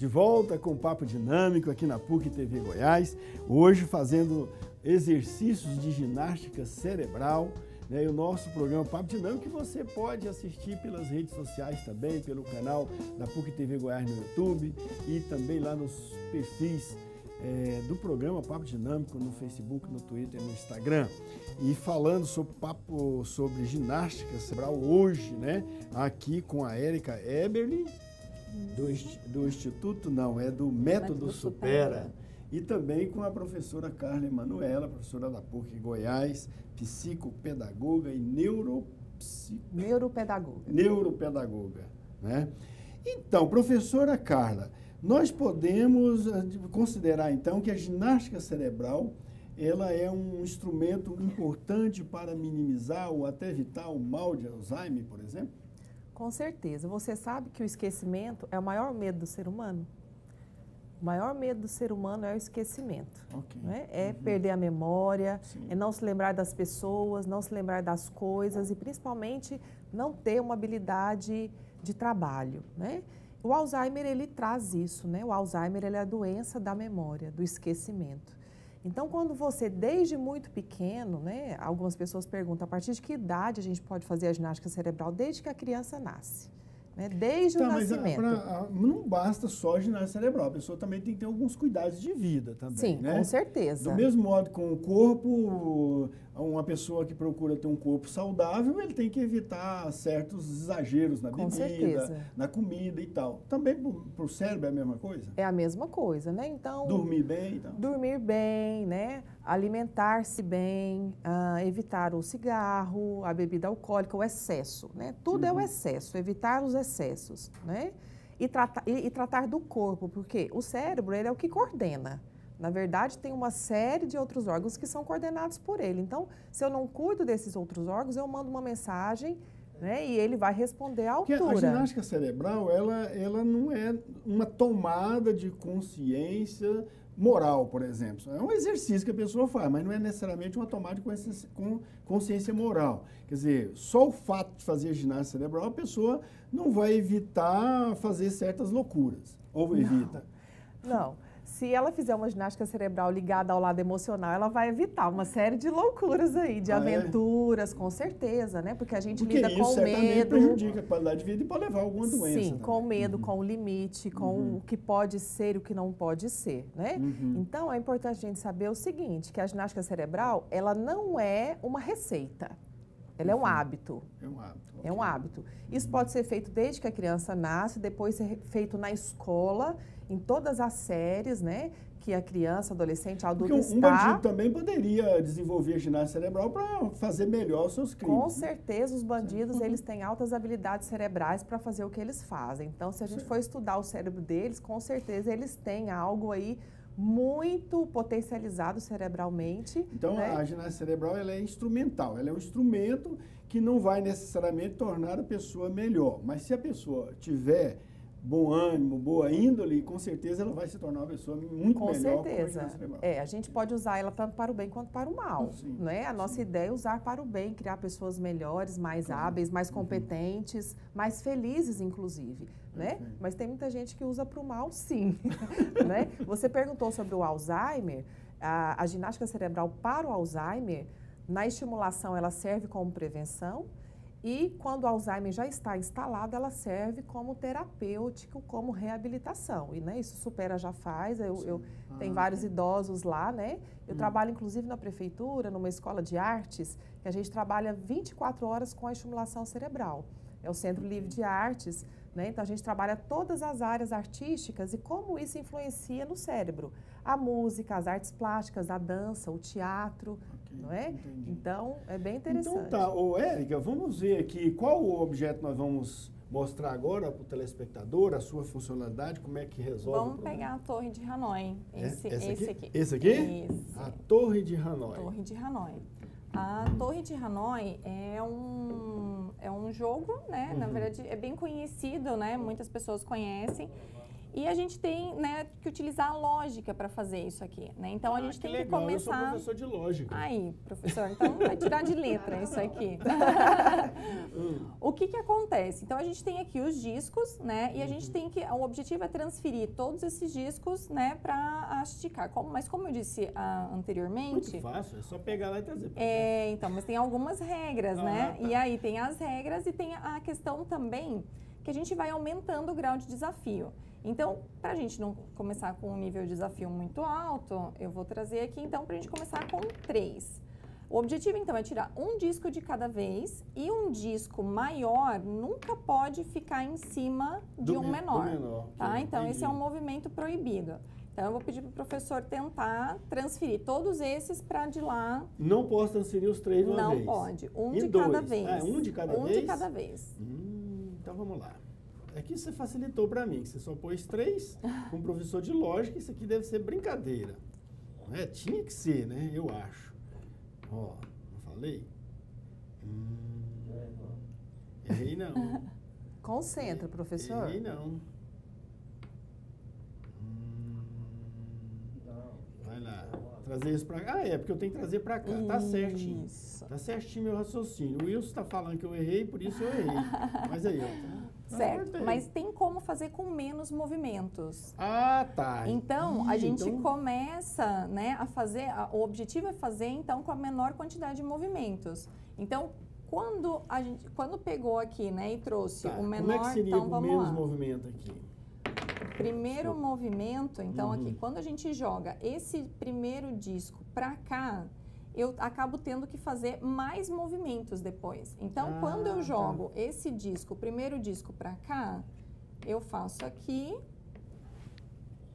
De volta com o Papo Dinâmico aqui na PUC TV Goiás, hoje fazendo exercícios de ginástica cerebral, né? E o nosso programa Papo Dinâmico que você pode assistir pelas redes sociais também, pelo canal da PUC TV Goiás no YouTube e também lá nos perfis do programa Papo Dinâmico no Facebook, no Twitter e no Instagram. E falando sobre ginástica cerebral hoje, né? Aqui com a Érica Eberle, do Instituto, do Método Supera, e também com a professora Carla Emanuela, professora da PUC Goiás, psicopedagoga e neuropedagoga, né? Então, professora Carla, nós podemos considerar então que a ginástica cerebral ela é um instrumento importante para minimizar ou até evitar o mal de Alzheimer, por exemplo? Com certeza. Você sabe que o esquecimento é o maior medo do ser humano? O maior medo do ser humano é o esquecimento. Okay. Né? É perder a memória, sim, é não se lembrar das pessoas, não se lembrar das coisas e principalmente não ter uma habilidade de trabalho, né? O Alzheimer, ele traz isso, né? O Alzheimer, ele é a doença da memória, do esquecimento. Então, quando você, desde muito pequeno, né, algumas pessoas perguntam, a partir de que idade a gente pode fazer a ginástica cerebral? Desde que a criança nasce, né? Desde o nascimento. Não basta só a ginástica cerebral, a pessoa também tem que ter alguns cuidados de vida também, sim, né? Com certeza. Do mesmo modo com o corpo, uma pessoa que procura ter um corpo saudável, ele tem que evitar certos exageros na bebida, na comida e tal. Também para o cérebro é a mesma coisa? É a mesma coisa, né? Então, dormir bem, então. Dormir bem, né? Alimentar-se bem, evitar o cigarro, a bebida alcoólica, o excesso, né? Tudo é o excesso, evitar os excessos, né? E tratar do corpo, porque o cérebro, ele é o que coordena. Na verdade, tem uma série de outros órgãos que são coordenados por ele. Então, se eu não cuido desses outros órgãos, eu mando uma mensagem, né, e ele vai responder à altura. Porque a ginástica cerebral, ela não é uma tomada de consciência moral, por exemplo. É um exercício que a pessoa faz, mas não é necessariamente uma tomada de consciência moral. Quer dizer, só o fato de fazer ginástica cerebral, a pessoa não vai evitar fazer certas loucuras. Ou evita? Não. Se ela fizer uma ginástica cerebral ligada ao lado emocional, ela vai evitar uma série de loucuras aí, de aventuras, com certeza, né? Porque a gente lida com o medo. Certamente prejudica a qualidade de vida e pode levar a alguma doença. Sim, também. Com o medo, com o limite, com o que pode ser e o que não pode ser, né? Então, é importante a gente saber o seguinte, que a ginástica cerebral, ela não é uma receita. Ela é um hábito. É um hábito. É um hábito. Isso pode ser feito desde que a criança nasce, depois ser feito na escola, em todas as séries, né? Que a criança, adolescente, adulto está... Um bandido também poderia desenvolver ginástica cerebral para fazer melhor os seus crimes. Com certeza, os bandidos, eles têm altas habilidades cerebrais para fazer o que eles fazem. Então, se a gente for estudar o cérebro deles, com certeza eles têm algo aí muito potencializado cerebralmente. Então, né? A ginástica cerebral ela é instrumental, ela é um instrumento que não vai necessariamente tornar a pessoa melhor. Mas se a pessoa tiver bom ânimo, boa índole, com certeza ela vai se tornar uma pessoa muito melhor. Com certeza. A gente pode usar ela tanto para o bem quanto para o mal. Né? A nossa ideia é usar para o bem, criar pessoas melhores, mais hábeis, mais competentes, mais felizes, inclusive. Né? Mas tem muita gente que usa para o mal, sim. Né? Você perguntou sobre o Alzheimer. A ginástica cerebral para o Alzheimer, na estimulação, ela serve como prevenção. E quando o Alzheimer já está instalado, ela serve como terapêutico, como reabilitação. E né, isso Supera já faz, tem vários idosos lá, né? Eu trabalho inclusive na prefeitura, numa escola de artes, que a gente trabalha 24 horas com a estimulação cerebral. É o Centro Livre de Artes, né? Então a gente trabalha todas as áreas artísticas e como isso influencia no cérebro. A música, as artes plásticas, a dança, o teatro. Não é? Entendi. Então, é bem interessante. Então tá, Érica, vamos ver aqui qual o objeto nós vamos mostrar agora para o telespectador, a sua funcionalidade, como é que resolve. Vamos pegar a Torre de Hanoi, esse aqui. Esse aqui? Esse. A Torre de Hanoi. Torre de Hanoi. A Torre de Hanoi é um jogo, né? Na verdade, é bem conhecido, né? Muitas pessoas conhecem. E a gente tem, né, que utilizar a lógica para fazer isso aqui, né? Então a gente tem que começar... Eu sou professor de lógica. Aí, professor, então vai tirar de letra isso aqui. O que acontece? Então a gente tem aqui os discos, né? E a gente tem que... O objetivo é transferir todos esses discos, né, para esticar. Mas como eu disse anteriormente... Muito fácil, é só pegar lá e trazer. Então, mas tem algumas regras, né? Tá. E aí tem as regras e tem a questão também que a gente vai aumentando o grau de desafio. Então, para a gente não começar com um nível de desafio muito alto, eu vou trazer aqui, então, para a gente começar com 3. O objetivo, então, é tirar um disco de cada vez e um disco maior nunca pode ficar em cima de um menor. Tá? Então, esse é um movimento proibido. Então, eu vou pedir para o professor tentar transferir todos esses para de lá. Não posso transferir os 3 de uma vez? Não pode. Um de cada vez. Um de cada vez? Um de cada vez. Então, vamos lá. Aqui você facilitou para mim, que você só pôs 3, com um professor de lógica, isso aqui deve ser brincadeira. Não é? Tinha que ser, né? Eu acho. Ó, não falei? Errei não. Concentra, professor. Errei não. Vai lá. Trazer isso para cá. É porque eu tenho que trazer para cá. Tá certinho. Tá certinho meu raciocínio. O Wilson está falando que eu errei, por isso eu errei. Mas aí, ó. Certo, mas tem como fazer com menos movimentos. Ah, tá. Então, a gente começa, né, a fazer, o objetivo é fazer, então, com a menor quantidade de movimentos. Então, quando pegou aqui, né, e trouxe o menor, como é que seria então, com menos movimento aqui? Primeiro movimento, então, aqui, quando a gente joga esse primeiro disco para cá, eu acabo tendo que fazer mais movimentos depois. Então, quando eu jogo esse disco, o primeiro disco para cá, eu faço aqui,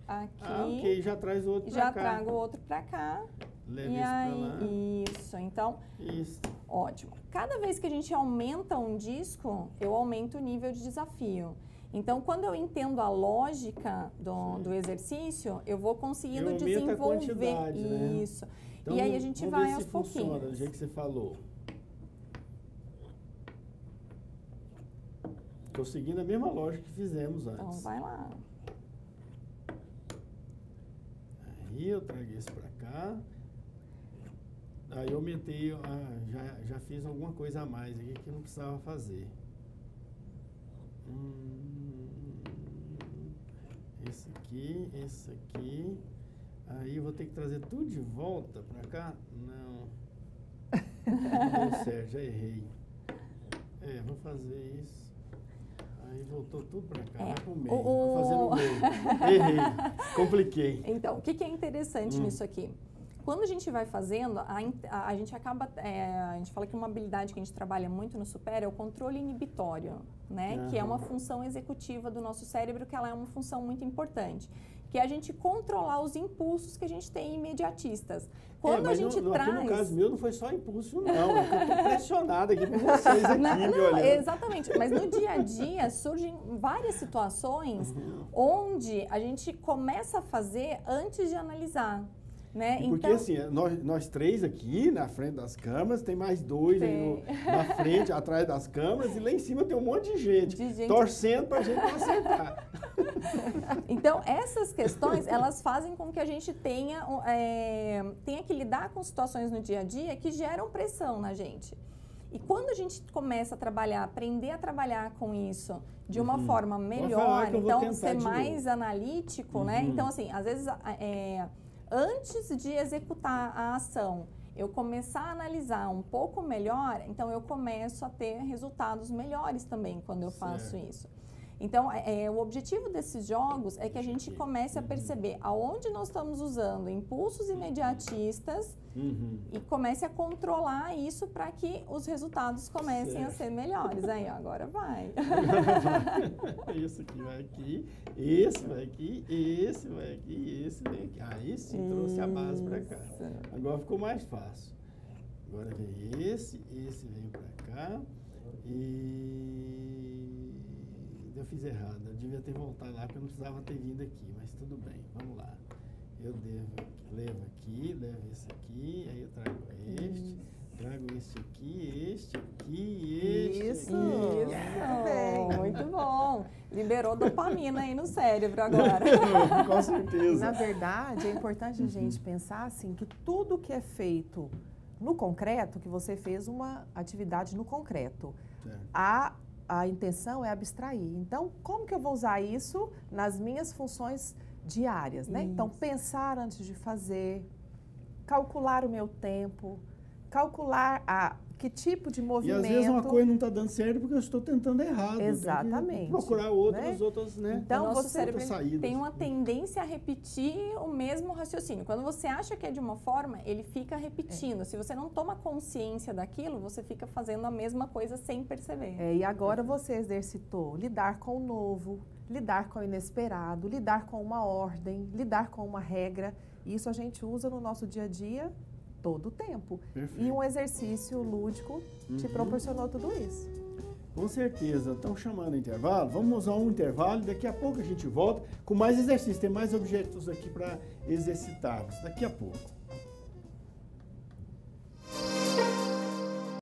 ok, já traz o outro para cá. Já trago o outro para cá. Leva e isso aí, pra lá. isso. Então, isso. Ótimo. Cada vez que a gente aumenta um disco, eu aumento o nível de desafio. Então, quando eu entendo a lógica do exercício, eu vou conseguindo desenvolver isso. Né? Então, e aí a gente vai aos pouquinhos. Funciona do jeito que você falou. Estou seguindo a mesma lógica que fizemos antes. Então, vai lá. Aí eu trago esse para cá. Aí eu aumentei, já fiz alguma coisa a mais aqui que eu não precisava fazer. Esse aqui. Aí eu vou ter que trazer tudo de volta para cá? Não. Não deu certo, já errei. Vou fazer isso. Aí voltou tudo para cá, vai pro meio. Vou fazer no meio. Errei, compliquei. Então, o que é interessante nisso aqui? Quando a gente vai fazendo, a gente acaba, a gente fala que uma habilidade que a gente trabalha muito no Super é o controle inibitório, né? Que é uma função executiva do nosso cérebro, que ela é uma função muito importante. Que é a gente controlar os impulsos que a gente tem imediatistas. Quando a gente traz... Aqui no caso meu não foi só impulso, não. É que eu estou pressionada aqui por vocês aqui, me olhando. Exatamente. Mas no dia a dia surgem várias situações onde a gente começa a fazer antes de analisar. Né? Porque então, assim, nós 3 aqui na frente das câmeras, tem mais 2 aí na frente, atrás das câmeras, e lá em cima tem um monte de gente torcendo para a gente não acertar. Então, essas questões, elas fazem com que a gente tenha que lidar com situações no dia a dia que geram pressão na gente. E quando a gente começa a trabalhar, aprender a trabalhar com isso de uma forma melhor, então ser mais analítico, né? Então, assim, às vezes... antes de executar a ação, eu começar a analisar um pouco melhor, então eu começo a ter resultados melhores também quando eu faço isso. Então, o objetivo desses jogos é que a gente comece a perceber aonde nós estamos usando impulsos imediatistas e comece a controlar isso para que os resultados comecem a ser melhores. Aí, ó, agora vai. Esse aqui vai aqui, esse vai aqui, esse vai aqui, esse vem aqui. Aí sim, trouxe a base para cá. Agora ficou mais fácil. Agora vem esse vem para cá e... Eu fiz errado, eu devia ter voltado lá, porque eu não precisava ter vindo aqui, mas tudo bem, vamos lá. Eu levo esse aqui, aí eu trago este aqui, este aqui, este Isso, muito bom. Liberou dopamina aí no cérebro agora. Com certeza. Na verdade, é importante a gente pensar assim, que tudo que é feito no concreto, que você fez uma atividade no concreto, a intenção é abstrair. Então, como que eu vou usar isso nas minhas funções diárias, né? Então, pensar antes de fazer, calcular o meu tempo, calcular que tipo de movimento... E às vezes uma coisa não está dando certo porque eu estou tentando errado. Exatamente. Procurar outras, né? Então, o nosso cérebro tem uma né? tendência a repetir o mesmo raciocínio. Quando você acha que é de uma forma, ele fica repetindo. Se você não toma consciência daquilo, você fica fazendo a mesma coisa sem perceber. E agora você exercitou lidar com o novo, lidar com o inesperado, lidar com uma ordem, lidar com uma regra. Isso a gente usa no nosso dia a dia todo o tempo. Perfeito. E um exercício lúdico te proporcionou tudo isso. Com certeza. Estão chamando o intervalo. Vamos usar um intervalo e daqui a pouco a gente volta com mais exercícios. Tem mais objetos aqui para exercitarmos. Daqui a pouco.